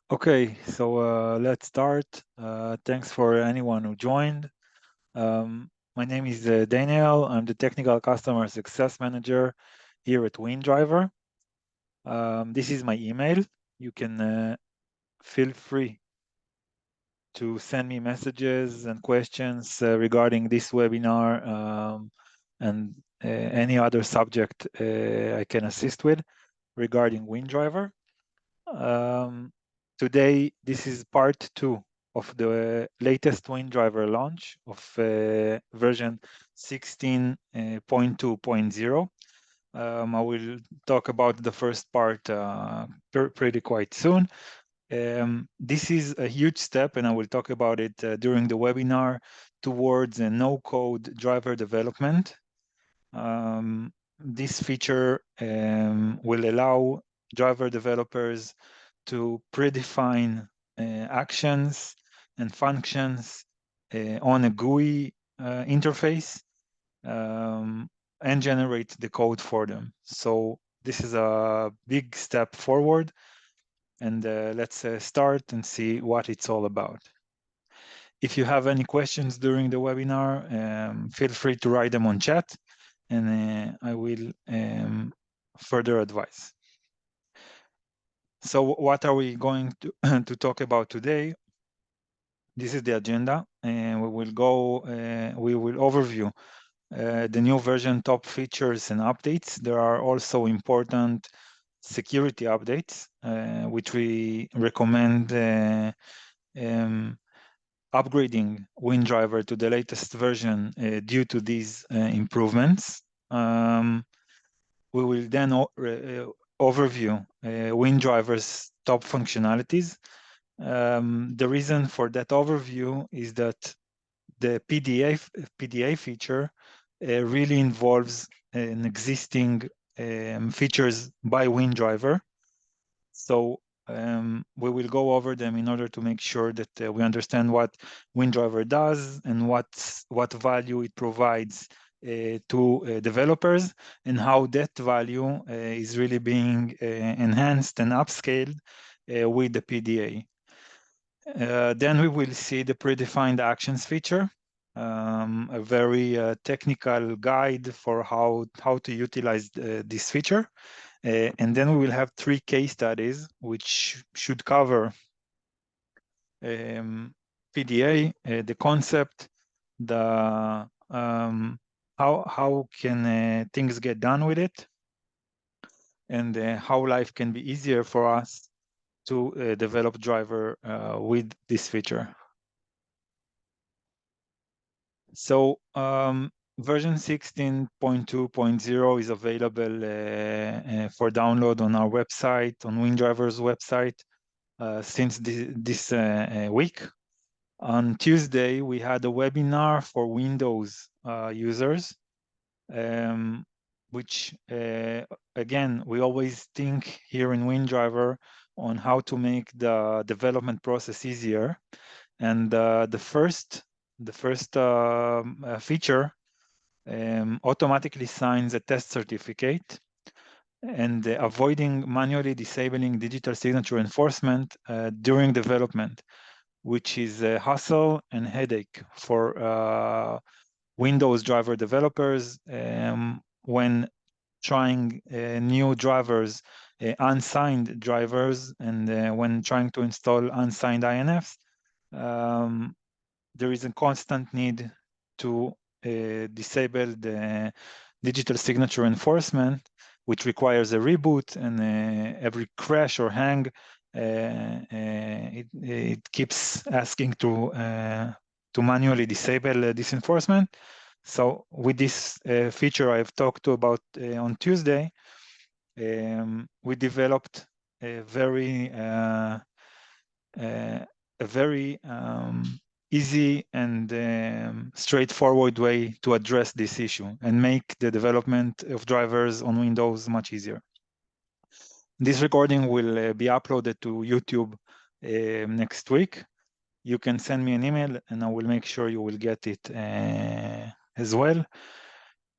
Okay, so let's start. Thanks for anyone who joined. My name is Daniel. I'm the Technical Customer Success Manager here at windriver. This is my email. You can feel free to send me messages and questions regarding this webinar and any other subject I can assist with regarding windriver. Today, this is part 2 of the latest windriver launch of version 16.2.0. I will talk about the first part pretty quite soon. This is a huge step, and I will talk about it during the webinar, towards a no-code driver development. This feature will allow driver developers to predefine actions and functions on a GUI interface and generate the code for them. So this is a big step forward, and let's start and see what it's all about. If you have any questions during the webinar, feel free to write them on chat, and I will further advise. So what are we going to, to talk about today? This is the agenda, and we will overview the new version, top features and updates. There are also important security updates, which we recommend upgrading windriver to the latest version due to these improvements. We will then overview windriver's top functionalities. The reason for that overview is that the PDA feature really involves an existing features by windriver. So we will go over them in order to make sure that we understand what windriver does and what value it provides to developers, and how that value is really being enhanced and upscaled with the PDA. Then we will see the predefined actions feature, a very technical guide for how to utilize this feature. And then we will have 3 case studies, which should cover PDA, the concept, the how can things get done with it, and how life can be easier for us to develop driver with this feature. So version 16.2.0 is available for download on our website, on windriver's website, since this week. On Tuesday, we had a webinar for Windows users, which, again, we always think here in windriver on how to make the development process easier. And the first feature automatically signs a test certificate, and avoiding manually disabling digital signature enforcement during development, which is a hassle and headache for Windows driver developers when trying new drivers, unsigned drivers, and when trying to install unsigned INFs. There is a constant need to disable the digital signature enforcement, which requires a reboot, and every crash or hang, it keeps asking to manually disable this enforcement. So with this feature I've talked to about on Tuesday, we developed a very easy and straightforward way to address this issue and make the development of drivers on Windows much easier. This recording will be uploaded to YouTube next week. You can send me an email and I will make sure you will get it as well.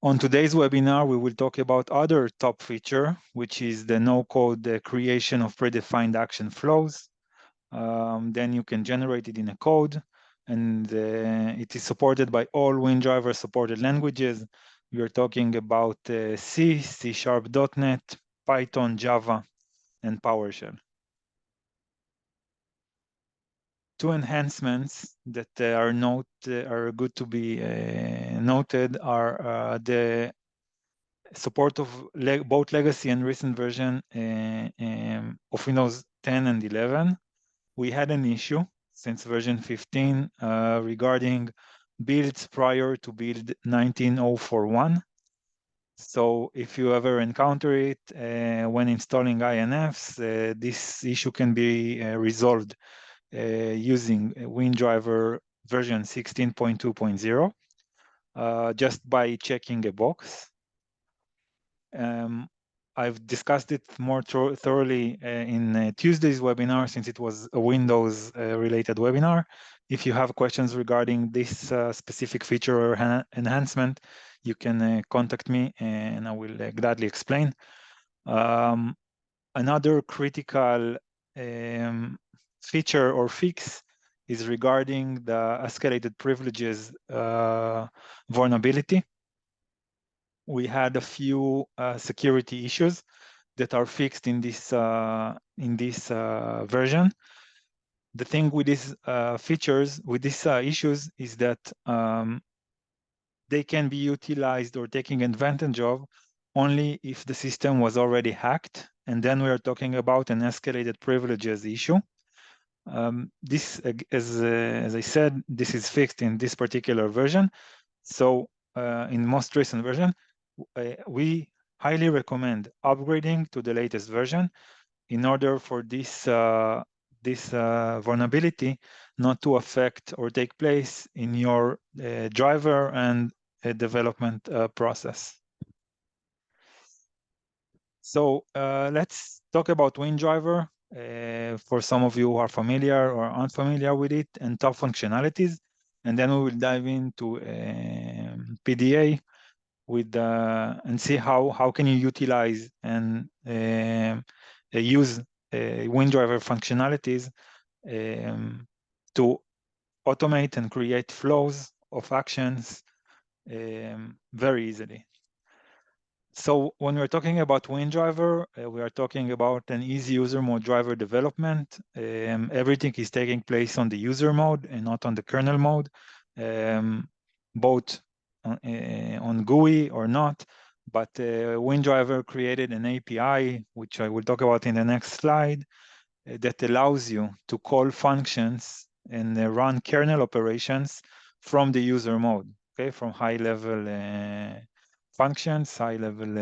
On today's webinar, we will talk about other top feature, which is the no-code creation of predefined action flows. Then you can generate it in a code, and it is supported by all WinDriver supported languages. We are talking about C, C#, .NET, Python, Java, and PowerShell. Two enhancements that are good to be noted are the support of both legacy and recent version of Windows 10 and 11. We had an issue since version 15 regarding builds prior to build 19041. So if you ever encounter it when installing INFs, this issue can be resolved using WinDriver version 16.2.0 just by checking a box. I've discussed it more thoroughly in Tuesday's webinar, since it was a Windows related webinar. If you have questions regarding this specific feature or enhancement, you can contact me and I will gladly explain. Another critical feature or fix is regarding the escalated privileges vulnerability. We had a few security issues that are fixed in this version. The thing with these features, with these issues, is that they can be utilized or taken advantage of only if the system was already hacked, and then we are talking about an escalated privileges issue. This, as I said, this is fixed in this particular version. So in most recent version, we highly recommend upgrading to the latest version in order for this vulnerability not to affect or take place in your driver and development process. So let's talk about WinDriver for some of you who are familiar or unfamiliar with it, and top functionalities. And then we will dive into PDA with and see how can you utilize and use WinDriver functionalities to automate and create flows of actions very easily. So when we're talking about WinDriver, we are talking about an easy user mode driver development. Everything is taking place on the user mode and not on the kernel mode, both on GUI or not. But WinDriver created an API, which I will talk about in the next slide, that allows you to call functions and run kernel operations from the user mode, okay, from high-level functions, high-level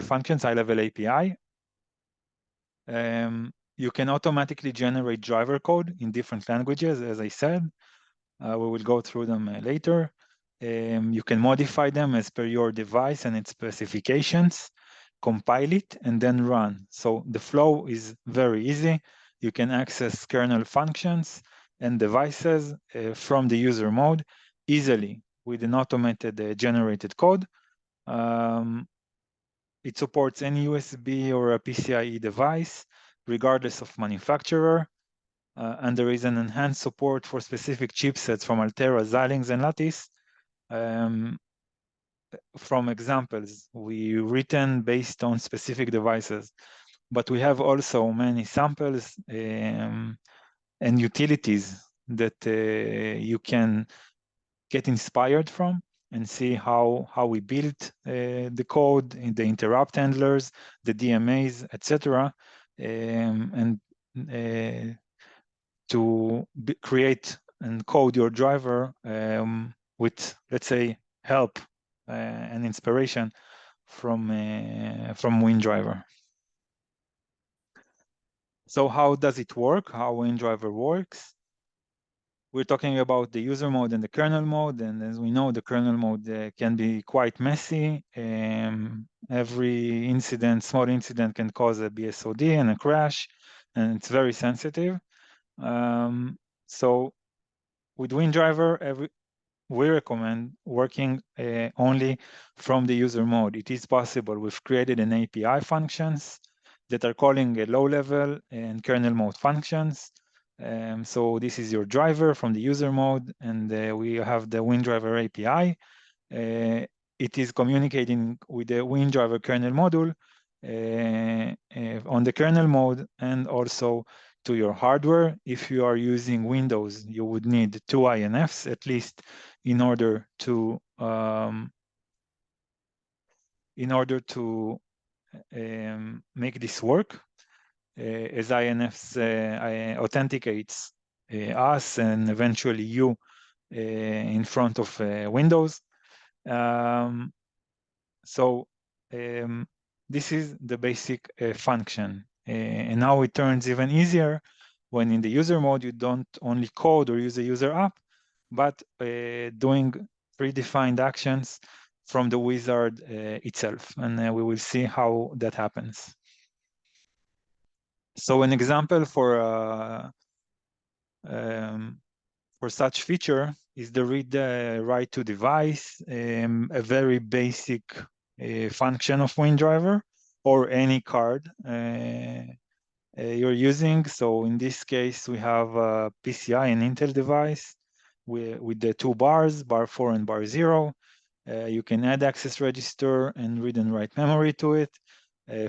functions, high-level API. You can automatically generate driver code in different languages, as I said. We will go through them later. You can modify them as per your device and its specifications, compile it, and then run. So the flow is very easy. You can access kernel functions and devices from the user mode easily with an automated generated code. It supports any USB or a PCIe device, regardless of manufacturer. And there is an enhanced support for specific chipsets from Altera, Xilinx, and Lattice. From examples we written based on specific devices, but we have also many samples and utilities that you can get inspired from and see how we built the code, in the interrupt handlers, the DMAs, etc., and to create and code your driver with, let's say, help and inspiration from WinDriver. So how does it work? How WinDriver works? We're talking about the user mode and the kernel mode, and as we know, the kernel mode can be quite messy. Every incident, small incident, can cause a BSOD and a crash, and it's very sensitive. So with WinDriver, we recommend working only from the user mode. It is possible. We've created an API functions that are calling a low-level and kernel mode functions. So this is your driver from the user mode, and we have the windriver API. It is communicating with the windriver kernel module on the kernel mode, and also to your hardware. If you are using Windows, you would need 2 INFs at least in order to make this work, as INFs authenticates us and eventually you in front of Windows. So this is the basic function. And now it turns even easier when in the user mode you don't only code or use a user app, but doing predefined actions from the wizard itself. And we will see how that happens. So an example for such feature is the read write to device, a very basic function of WinDriver or any card you're using. So in this case, we have a PCI and Intel device with the 2 bars, bar 4 and bar 0. You can add access register and read and write memory to it.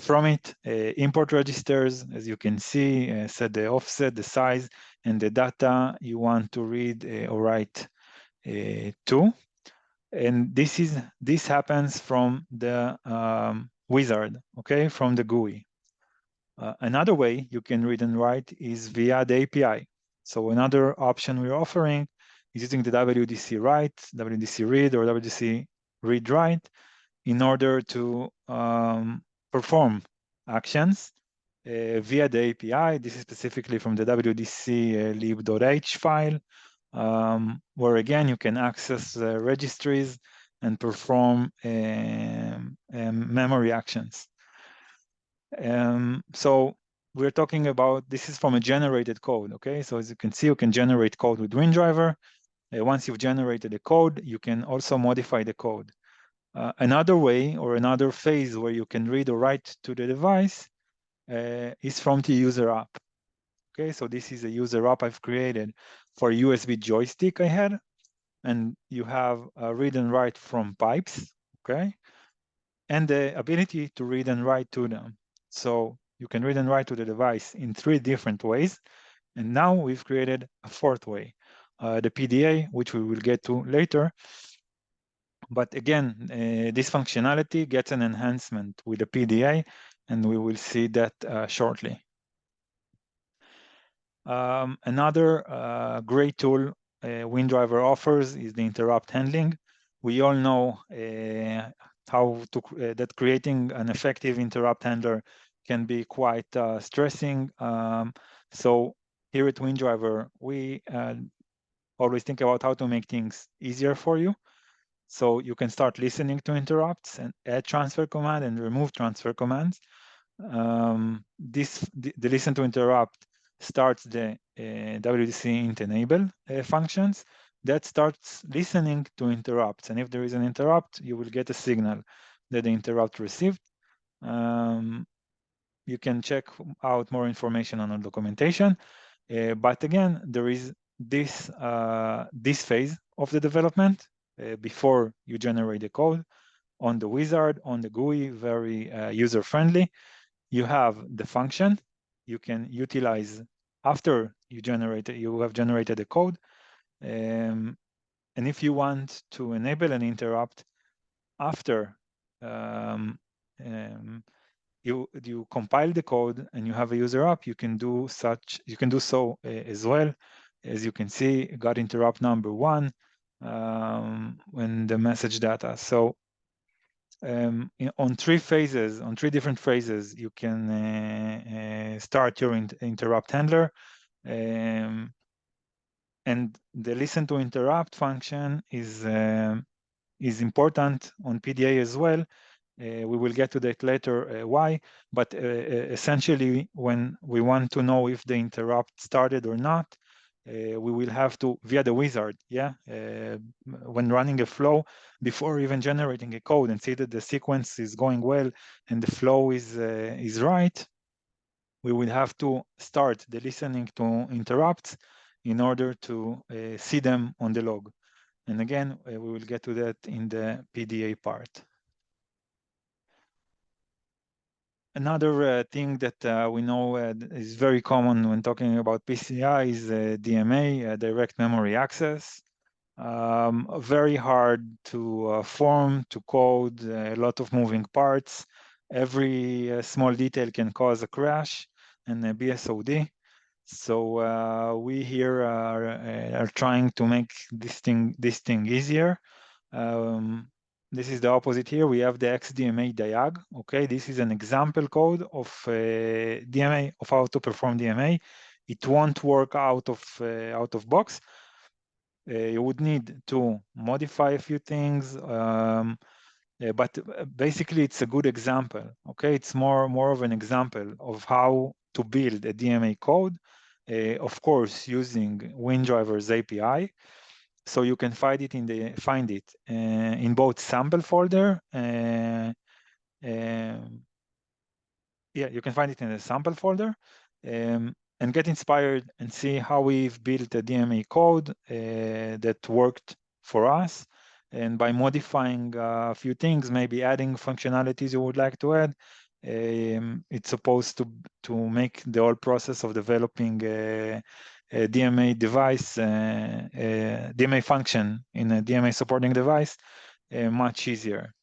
From it, import registers, as you can see, set the offset, the size, and the data you want to read or write to. And this happens from the wizard, okay, from the GUI. Another way you can read and write is via the API. So another option we're offering is using the WDC write, WDC read, or WDC read write in order to perform actions via the API. This is specifically from the WDC lib.h file, where again you can access registries and perform memory actions. So we're talking about, this is from a generated code, okay? So as you can see, you can generate code with WinDriver. Once you've generated the code, you can also modify the code. Another way or another phase where you can read or write to the device is from the user app. Okay, so this is a user app I've created for a USB joystick I had, and you have a read and write from pipes, okay? And the ability to read and write to them. So you can read and write to the device in 3 different ways. And now we've created a 4th way, the PDA, which we will get to later. But again, this functionality gets an enhancement with the PDA, and we will see that shortly. Another great tool WinDriver offers is the interrupt handling. We all know that creating an effective interrupt handler can be quite stressing. So here at WinDriver, we always think about how to make things easier for you. So you can start listening to interrupts and add transfer command and remove transfer commands. The listen to interrupt starts the WDC int enable functions that starts listening to interrupts. And if there is an interrupt, you will get a signal that the interrupt received. You can check out more information on our documentation. But again, there is this phase of the development before you generate the code on the wizard, on the GUI, very user-friendly. You have the function you can utilize after you have generated the code. And if you want to enable an interrupt after you compile the code and you have a user app, you can do so as well. As you can see, got interrupt number 1 when the message data. So on 3 different phases, you can start your interrupt handler. And the listen to interrupt function is important on PDA as well. We will get to that later why, but essentially when we want to know if the interrupt started or not, we will have to, via the wizard, when running a flow, before even generating a code and see that the sequence is going well and the flow is right, we will have to start the listening to interrupts in order to see them on the log. And again, we will get to that in the PDA part. Another thing that we know is very common when talking about PCI is DMA, direct memory access. Very hard to form, to code, a lot of moving parts. Every small detail can cause a crash and a BSOD. So we here are trying to make this thing easier. This is the opposite here. We have the XDMA diag. Okay, this is an example code of DMA, of how to perform DMA. It won't work out of box. You would need to modify a few things, but basically it's a good example. Okay, it's more of an example of how to build a DMA code. Of course, using windriver's API. So you can find it in both sample folder. Yeah, you can find it in the sample folder, and get inspired and see how we've built a DMA code that worked for us. And by modifying a few things, maybe adding functionalities you would like to add, it's supposed to make the whole process of developing a DMA device, DMA function in a DMA supporting device much easier.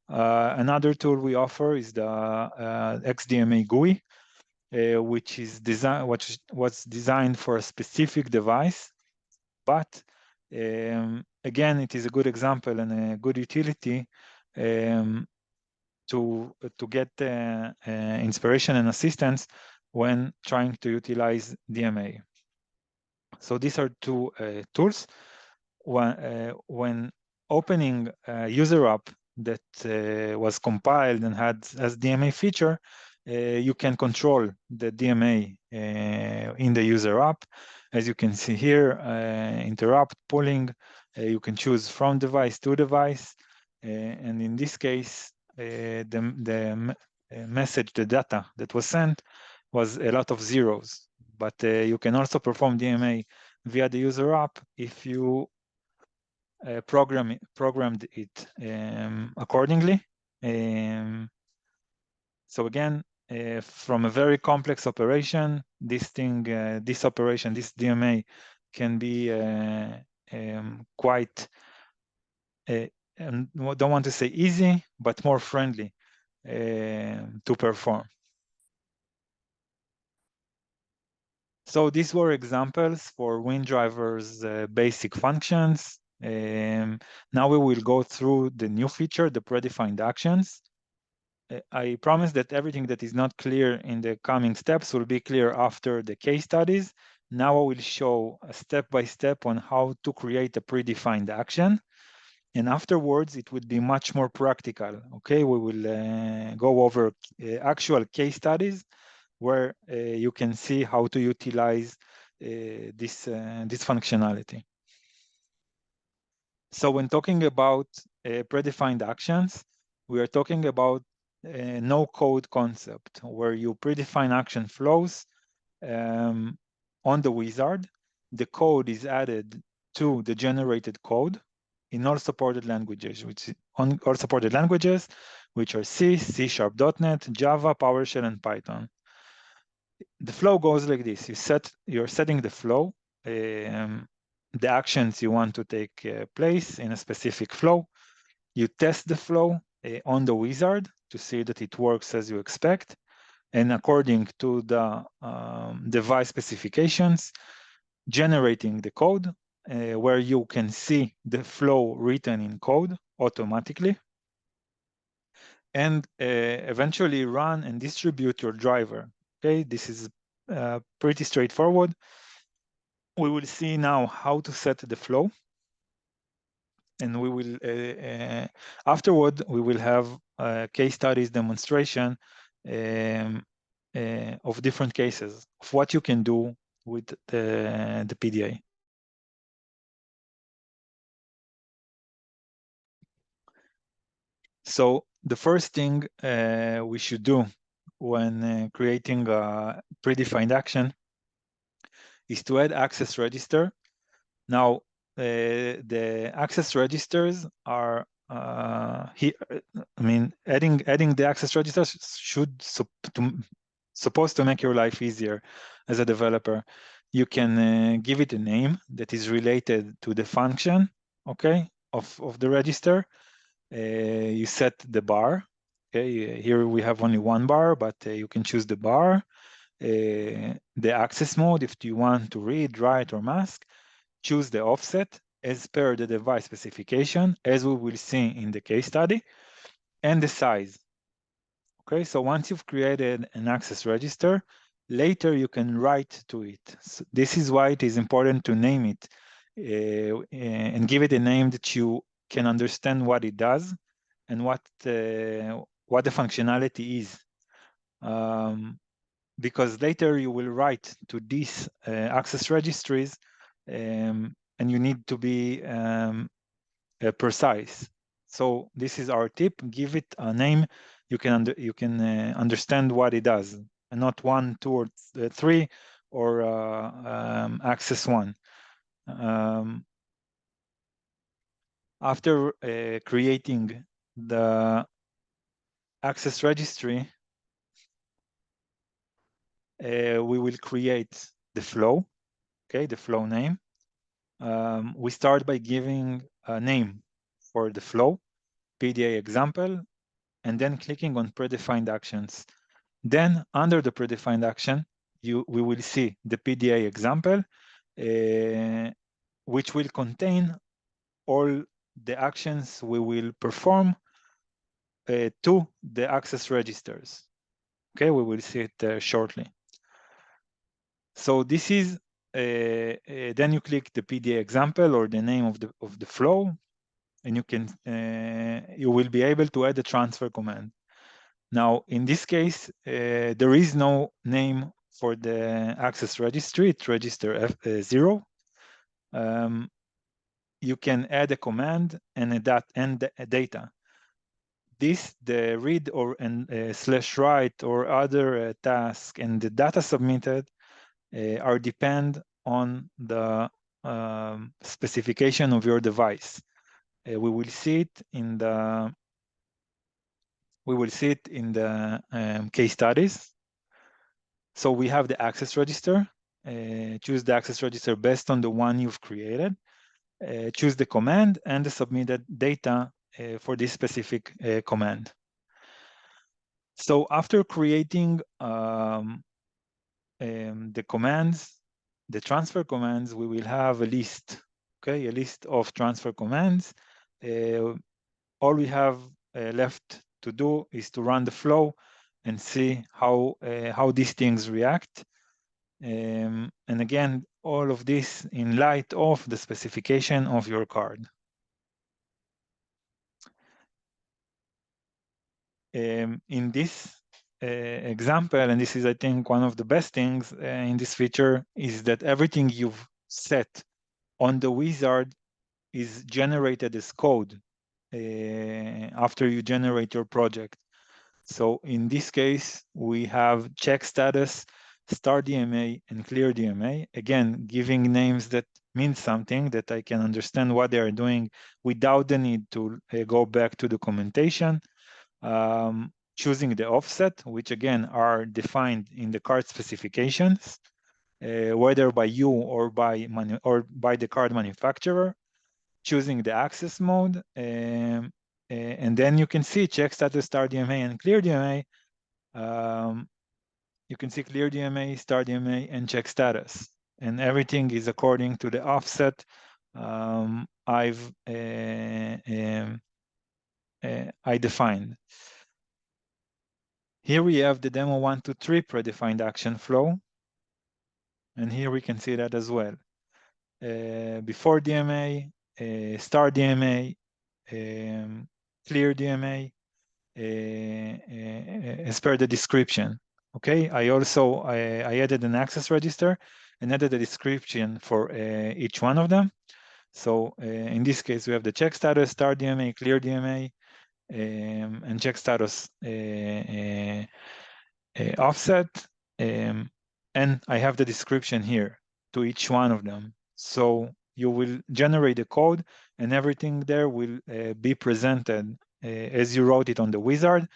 Another tool we offer is the XDMA GUI, which was designed for a specific device, but again, it is a good example and a good utility to get inspiration and assistance when trying to utilize DMA. So these are two tools. When opening a user app that was compiled and had as DMA feature, you can control the DMA in the user app. As you can see here, interrupt, pulling, you can choose from device to device. And in this case, the message, the data that was sent was a lot of zeros. But you can also perform DMA via the user app if you programmed it accordingly. So again, from a very complex operation, this DMA can be quite, don't want to say easy, but more friendly to perform. So these were examples for windriver's basic functions. Now we will go through the new feature, the predefined actions. I promise that everything that is not clear in the coming steps will be clear after the case studies. Now I will show a step-by-step on how to create a predefined action. And afterwards, it would be much more practical. Okay, we will go over actual case studies where you can see how to utilize this functionality. So when talking about predefined actions, we are talking about a no-code concept where you predefine action flows on the wizard. The code is added to the generated code in all supported languages, which are C, C#.NET, Java, PowerShell, and Python. The flow goes like this. You're setting the flow, the actions you want to take place in a specific flow. You test the flow on the wizard to see that it works as you expect. And according to the device specifications, generating the code where you can see the flow written in code automatically. And eventually run and distribute your driver. Okay, this is pretty straightforward. We will see now how to set the flow. And we will, afterward, we will have a case studies demonstration of different cases of what you can do with the PDA. So the first thing we should do when creating a predefined action is to add access register. Now, the access registers are here. I mean, adding the access registers supposed to make your life easier as a developer. You can give it a name that is related to the function, okay, of the register. You set the bar. Okay, here we have only one bar, but you can choose the bar. The access mode, if you want to read, write, or mask. Choose the offset as per the device specification, as we will see in the case study, and the size. Okay, so once you've created an access register, later you can write to it. So this is why it is important to name it and give it a name that you can understand what it does and what the functionality is. Because later you will write to these access registries and you need to be precise. So this is our tip: give it a name you can understand what it does, and not 1, 2, or 3, or access 1. After creating the access registry, we will create the flow. Okay, the flow name. We start by giving a name for the flow, PDA example, and then clicking on predefined actions. Then under the predefined action, we will see the PDA example, which will contain all the actions we will perform to the access registers. Okay, we will see it shortly. So this is, then you click the PDA example or the name of the flow, and you will be able to add a transfer command. Now, in this case, there is no name for the access registry. It's register F0. You can add a command and a data. The read or slash write or other task and the data submitted are depend on the specification of your device. We will see it in the case studies. So we have the access register. Choose the access register based on the one you've created. Choose the command and the submitted data for this specific command. So after creating the commands, the transfer commands, we will have a list, okay, a list of transfer commands. All we have left to do is to run the flow and see how these things react. And again, all of this in light of the specification of your card. In this example, and this is, I think, one of the best things in this feature, is that everything you've set on the wizard is generated as code after you generate your project. So in this case, we have check status, start DMA, and clear DMA. Again, giving names that mean something, that I can understand what they are doing without the need to go back to documentation. Choosing the offset, which again are defined in the card specifications, whether by you or by the card manufacturer. Choosing the access mode, and then you can see check status, start DMA, and clear DMA. You can see clear DMA, start DMA, and check status, and everything is according to the offset I defined. Here we have the demo 1, 2, 3 predefined action flow, and here we can see that as well. Before DMA, start DMA, clear DMA, as per the description. Okay, I added an access register and added a description for each one of them. So in this case, we have the check status, start DMA, clear DMA, and check status offset, and I have the description here to each one of them. So you will generate the code, and everything there will be presented as you wrote it on the wizard.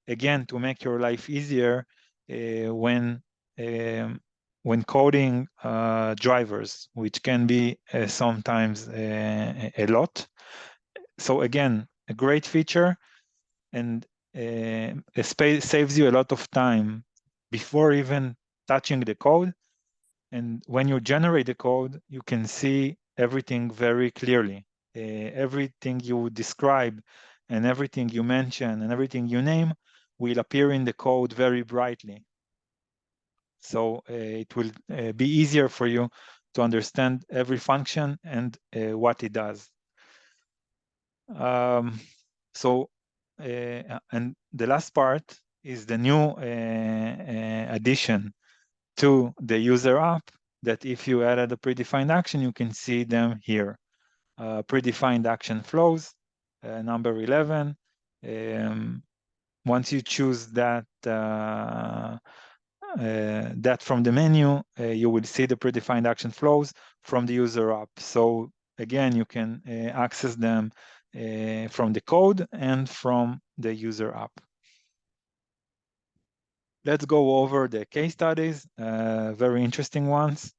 Again, to make your life easier when coding drivers, which can be sometimes a lot. So again, a great feature, and it saves you a lot of time before even touching the code. And when you generate the code, you can see everything very clearly. Everything you describe and everything you mention and everything you name will appear in the code very brightly. So it will be easier for you to understand every function and what it does. So, and the last part is the new addition to the user app, that if you added a predefined action, you can see them here. Predefined action flows, number 11. Once you choose that from the menu, you will see the predefined action flows from the user app. So again, you can access them from the code and from the user app. Let's go over the case studies, very interesting ones.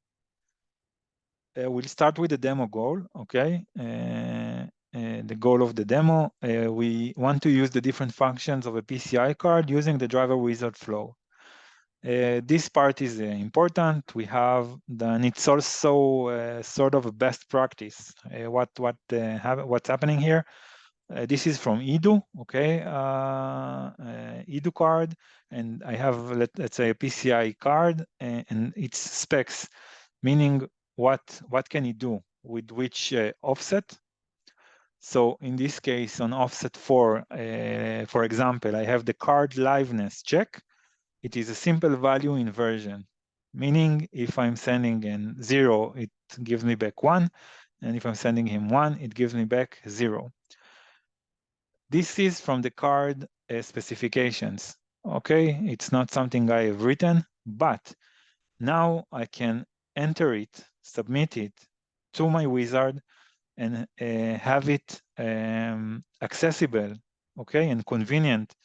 We'll start with the demo goal, okay? The goal of the demo, we want to use the different functions of a PCI card using the driver wizard flow. This part is important. We have done, it's also sort of a best practice. What's happening here? This is from Edu, okay? Edu card, and I have, let's say, a PCI card and its specs, meaning what can it do with which offset. So in this case, on offset 4, for example, I have the card liveness check. It is a simple value inversion, meaning if I'm sending in 0, it gives me back 1, and if I'm sending him 1, it gives me back 0. This is from the card specifications, okay? It's not something I have written, but now I can enter it, submit it to my wizard, and have it accessible, okay, and convenient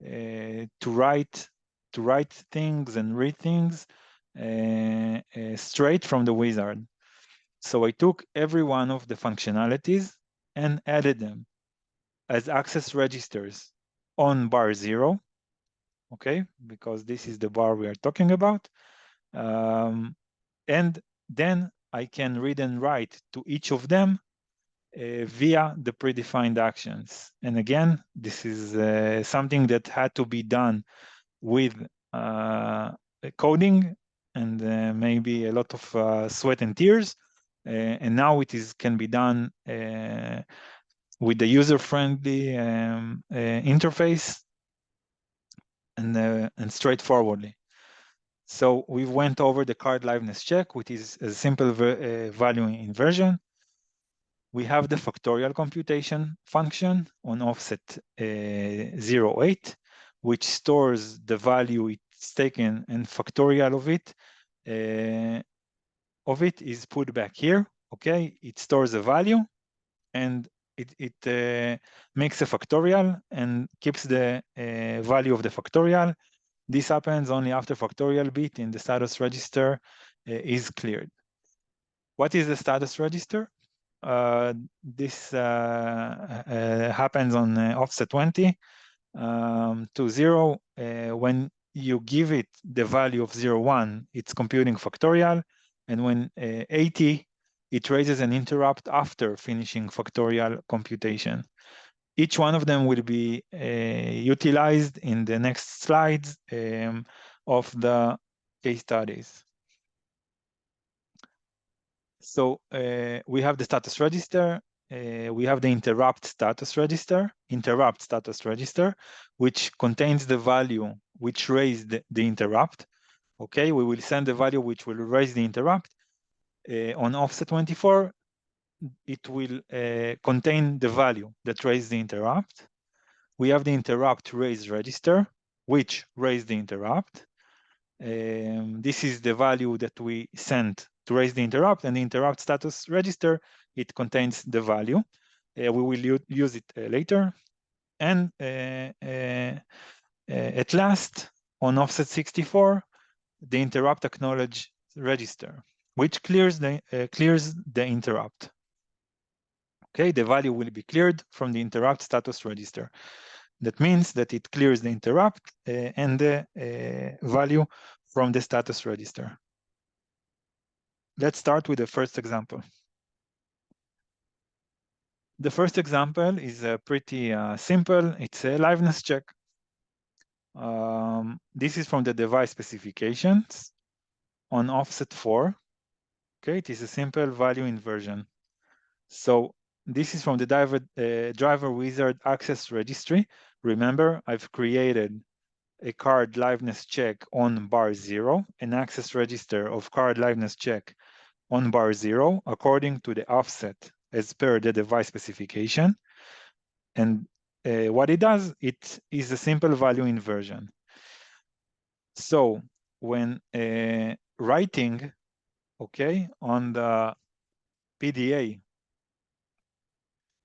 to write things and read things straight from the wizard. So I took every one of the functionalities and added them as access registers on bar 0, okay, because this is the bar we are talking about. And then I can read and write to each of them via the predefined actions. And again, this is something that had to be done with coding and maybe a lot of sweat and tears. And now can be done with the user-friendly interface and straightforwardly. So we went over the card liveness check, which is a simple value inversion. We have the factorial computation function on offset 08, which stores the value it's taken, and factorial of it is put back here. Okay, it stores a value, and it makes a factorial and keeps the value of the factorial. This happens only after factorial bit in the status register is cleared. What is the status register? This happens on offset 20 to 0. When you give it the value of 0, 1, it's computing factorial. And when 80, it raises an interrupt after finishing factorial computation. Each one of them will be utilized in the next slides of the case studies. So we have the status register. We have the interrupt status register, which contains the value which raised the interrupt. Okay, we will send the value which will raise the interrupt. On offset 24, it will contain the value that raised the interrupt. We have the interrupt raise register. which raise the interrupt. This is the value that we sent to raise the interrupt, and the interrupt status register, it contains the value. We will use it later. And at last, on offset 64, the interrupt acknowledge register, which clears the interrupt. Okay, the value will be cleared from the interrupt status register. That means that it clears the interrupt and the value from the status register. Let's start with the first example. The first example is pretty simple. It's a liveness check. This is from the device specifications on offset 4. Okay, it is a simple value inversion. So this is from the driver wizard access registry. Remember, I've created a card liveness check on bar 0, an access register of card liveness check on bar 0 according to the offset as per the device specification. And what it does, it is a simple value inversion. So when writing, okay, on the PDA, you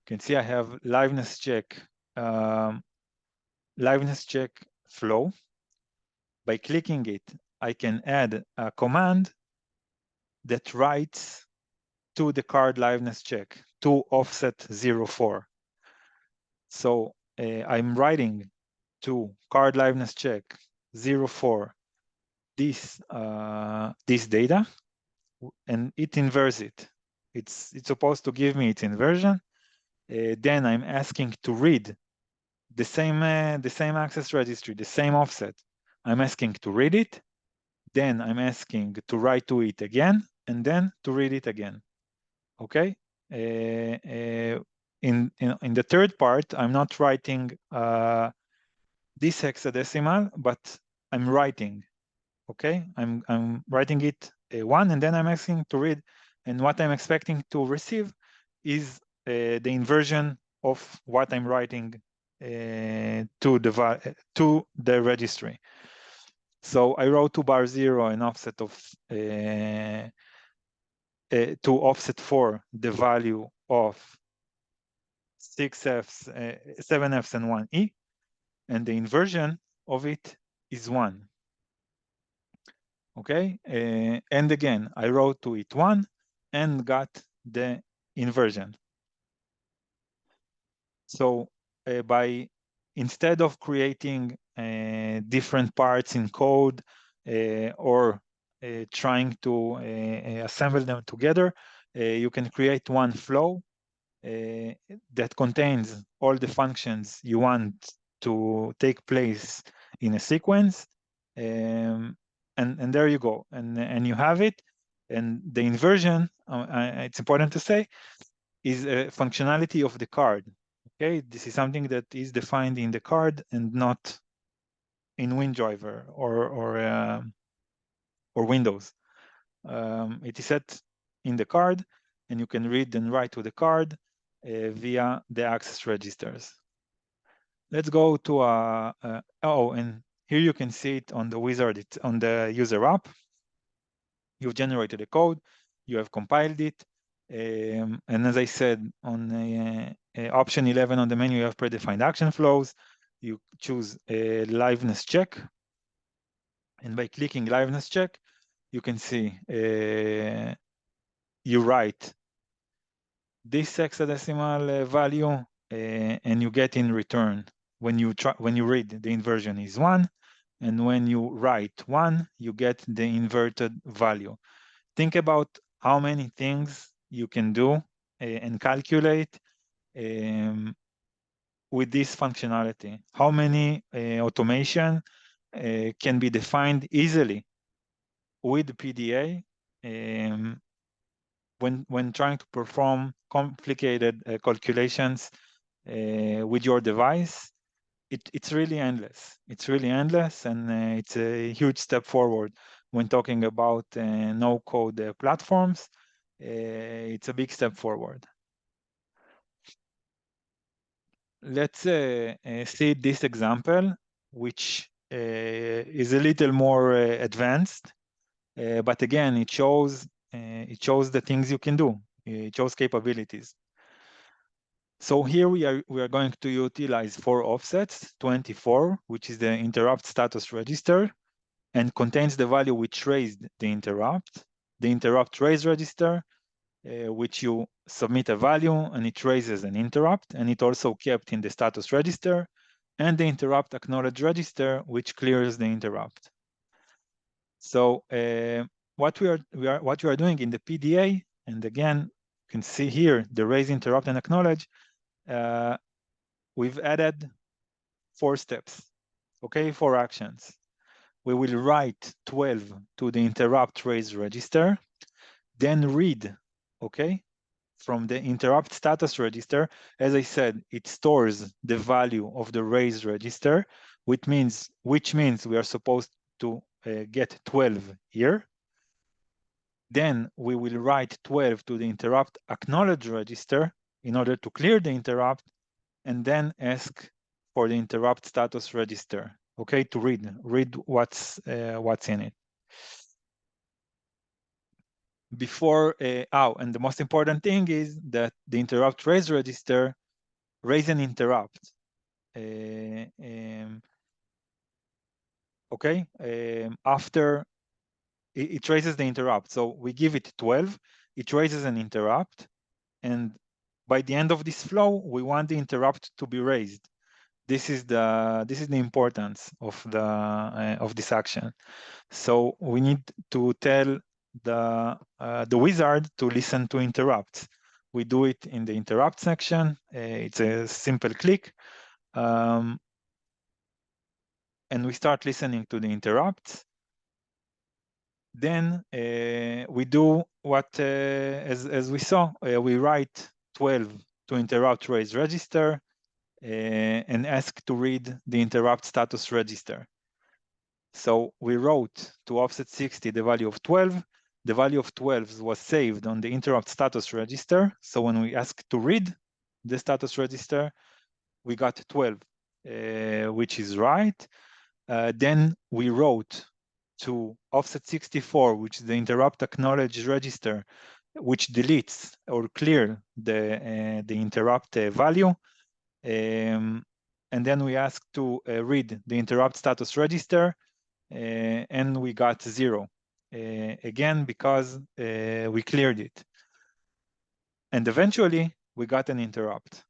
can see I have liveness check flow. By clicking it, I can add a command that writes to the card liveness check to offset 04. So I'm writing to card liveness check 04 this data, and it inverts it. It's supposed to give me its inversion. Then I'm asking to read the same access registry, the same offset. I'm asking to read it. Then I'm asking to write to it again, and then to read it again. Okay. In the third part, I'm not writing this hexadecimal, but I'm writing. Okay, I'm writing it one, and then I'm asking to read, and what I'm expecting to receive is the inversion of what I'm writing to the registry. So I wrote to bar 0 an offset of to offset 4 the value of 6Fs, 7Fs, and 1E, and the inversion of it is 1. Okay, and again, I wrote to it 1 and got the inversion. So instead of creating different parts in code or trying to assemble them together, you can create one flow that contains all the functions you want to take place in a sequence. And there you go, and you have it. And the inversion, it's important to say, is a functionality of the card. Okay, this is something that is defined in the card and not in windriver or Windows. It is set in the card, and you can read and write to the card via the access registers. Let's go to and here you can see it on the wizard. It's on the user app. You've generated a code, you have compiled it, and as I said, on option 11 on the menu, you have predefined action flows. You choose a liveness check, and by clicking liveness check, you can see you write this hexadecimal value, and you get in return when you read, the inversion is 1, and when you write 1, you get the inverted value. Think about how many things you can do and calculate with this functionality. How many automation can be defined easily with PDA when trying to perform complicated calculations with your device. It's really endless. It's really endless, and it's a huge step forward when talking about no-code platforms. It's a big step forward. Let's see this example, which is a little more advanced, but again, it shows the things you can do. It shows capabilities. So here we are going to utilize 4 offsets, 24, which is the interrupt status register, and contains the value which raised the interrupt raise register, which you submit a value and it raises an interrupt, and it also kept in the status register, and the interrupt acknowledge register, which clears the interrupt. So what we are doing in the PDA, and again, you can see here the raise, interrupt, and acknowledge. We've added 4 steps, okay, 4 actions. We will write 12 to the interrupt raise register, then read, okay, from the interrupt status register. As I said, it stores the value of the raise register, which means we are supposed to get 12 here. Then we will write 12 to the interrupt acknowledge register in order to clear the interrupt, and then ask for the interrupt status register, okay, to read what's in it. Before, and the most important thing is that the interrupt raise register raise an interrupt. Okay, after it raises the interrupt. So we give it 12, it raises an interrupt, and by the end of this flow, we want the interrupt to be raised. This is the importance of this action. So we need to tell the wizard to listen to interrupts. We do it in the interrupt section. It's a simple click, and we start listening to the interrupts. Then we do what, as we saw, we write 12 to interrupt raise register, and ask to read the interrupt status register. So we wrote to offset 60 the value of 12. The value of 12 was saved on the interrupt status register. So when we asked to read the status register, we got 12, which is right. Then we wrote to offset 64, which is the interrupt acknowledge register, which deletes or clear the interrupt value. And then we asked to read the interrupt status register, and we got 0. Again, because we cleared it. And eventually, we got an interrupt.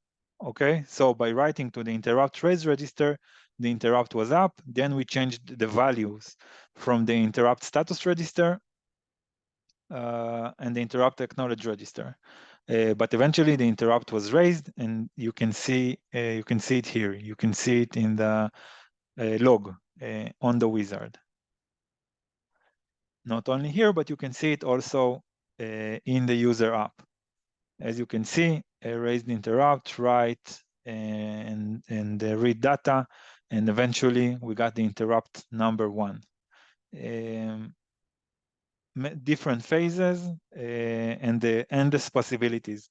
Okay, so by writing to the interrupt raise register, the interrupt was up. Then we changed the values from the interrupt status register and the interrupt acknowledge register. But eventually the interrupt was raised, and you can see it here. You can see it in the log on the wizard. Not only here, but you can see it also in the user app. As you can see, raised interrupt, write, and read data, and eventually we got the interrupt number 1. Different phases and the endless possibilities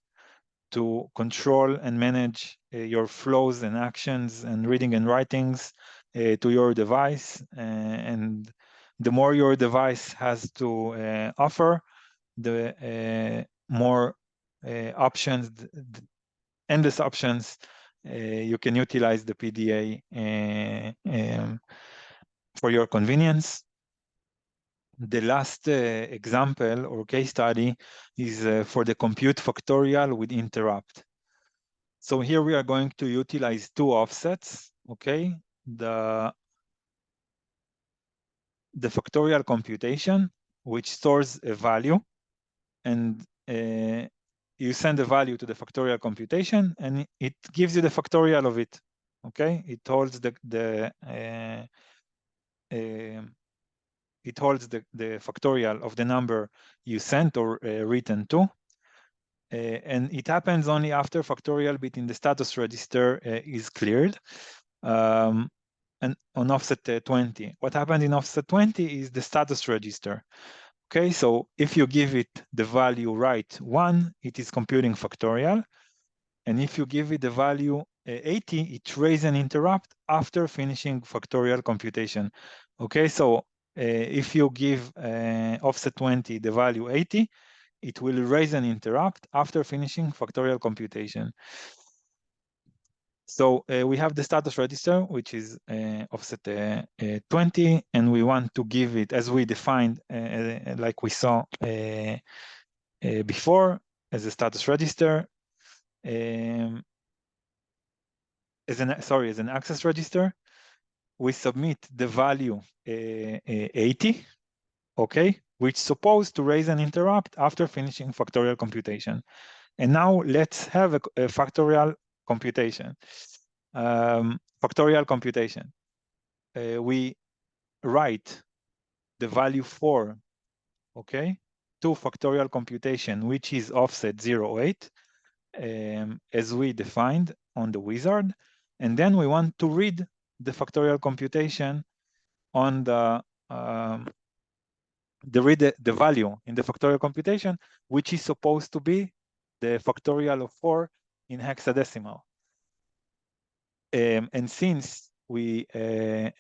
to control and manage your flows and actions and reading and writings to your device. And the more your device has to offer, the more options, endless options, you can utilize the PDA for your convenience. The last example or case study is for the compute factorial with interrupt. So here we are going to utilize 2 offsets, okay? The factorial computation, which stores a value, and you send a value to the factorial computation, and it gives you the factorial of it, okay? It holds the factorial of the number you sent or written to. And it happens only after factorial bit in the status register is cleared. And on offset 20. What happened in offset 20 is the status register. Okay, so if you give it the value right 1, it is computing factorial. And if you give it the value 80, it raise and interrupt after finishing factorial computation. Okay, so if you give offset 20 the value 80, it will raise and interrupt after finishing factorial computation. So we have the status register, which is offset 20, and we want to give it, as we defined, like we saw before, as a status register. As an access register, we submit the value 80, okay, which is supposed to raise and interrupt after finishing factorial computation. And now let's have a factorial computation. Factorial computation. We write the value 4, okay, to factorial computation, which is offset 08, as we defined on the wizard. And then we want to read the factorial computation on the value in the factorial computation, which is supposed to be the factorial of 4 in hexadecimal. And since we written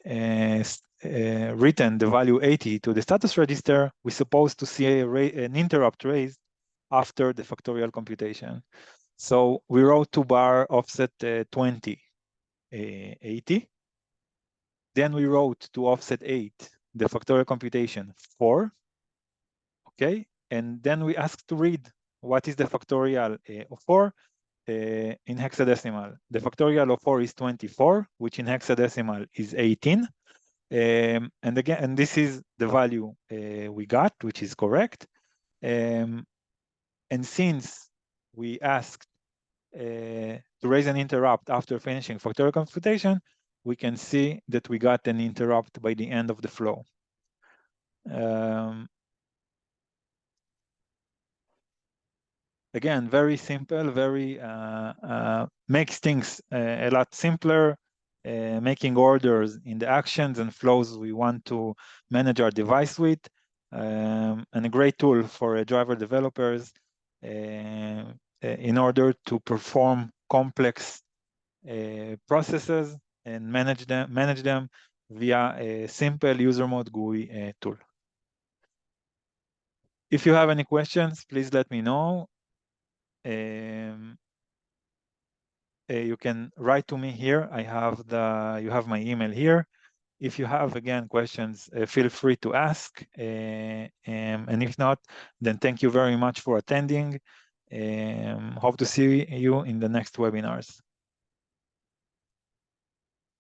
the value 80 to the status register, we're supposed to see an interrupt raised after the factorial computation. So we wrote to bar offset 20, 80. Then we wrote to offset 8, the factorial computation 4. Okay, and then we asked to read what is the factorial of 4 in hexadecimal. The factorial of 4 is 24, which in hexadecimal is 18. And again, and this is the value we got, which is correct. And since we asked to raise an interrupt after finishing factorial computation, we can see that we got an interrupt by the end of the flow. Again, very simple, very makes things a lot simpler, making orders in the actions and flows we want to manage our device with, and a great tool for driver developers in order to perform complex processes and manage them via a simple user mode GUI tool. If you have any questions, please let me know. You can write to me here. You have my email here. If you have, again, questions, feel free to ask. And if not, then thank you very much for attending. Hope to see you in the next webinars.